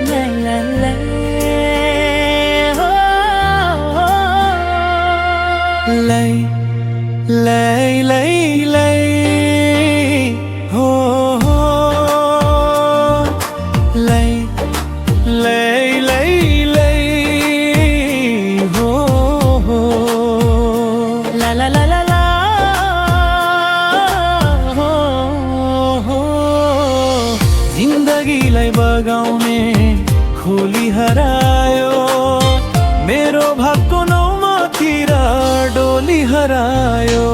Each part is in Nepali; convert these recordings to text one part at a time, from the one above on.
ला ला ला हो लै लै लै लै हो लै लै लै लै हो ला ला ला ला ला हो जिन्दगीलाई बगाउने खोली हरायो मेरो भागको नौमातिर डोली हरायो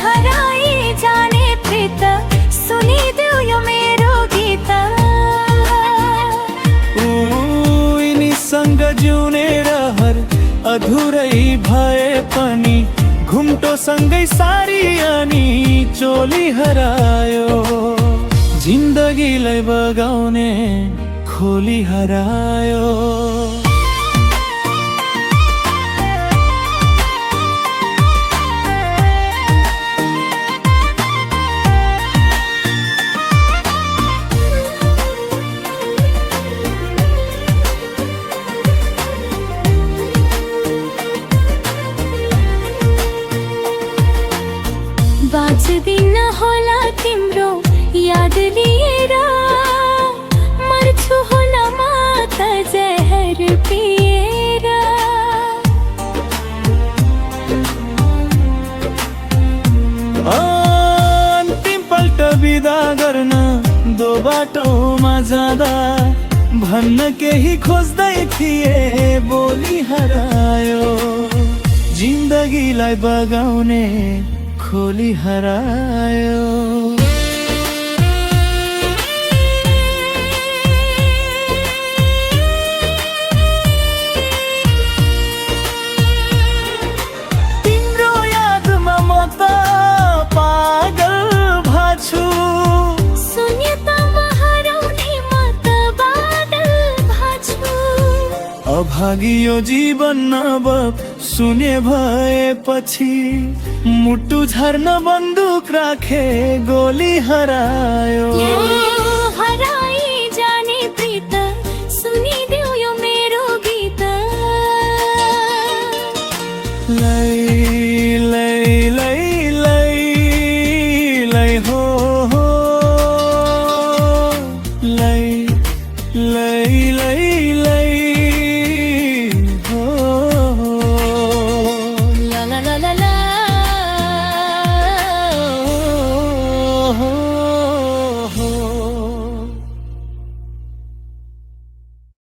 हराई जाने प्रीत सुनिदेऊ यो मेरो गीत यिनीसँग जिउने रहर अधुरै भए पनि घुम्टो सँगै सारी अनि चोली हरायो जिन्दगीलाई बगाउने खोली हरायो बाँच्दिन होला तिम्रो याद लिएर मर्छु होला म त जहर पिएर अन्तिम पल्ट बिदा गर्न दो बाटोमा जाँदा भन्न केही खोज्दै थिए बोली हरायो जिन्दगीलाई बगाउने खोली हरायो तिम्रो यादमा म त पागल भाछु शून्यतामा हराउने म त बादल भाछु अभागी यो जीवन अब सुने भएपछि मुटु झर्न बन्दुक राखे गोली हरायो हराई जाने प्रीत सुनिदेऊ यो मेरो गीत लै लै लै लै लै हो लै लै लै लै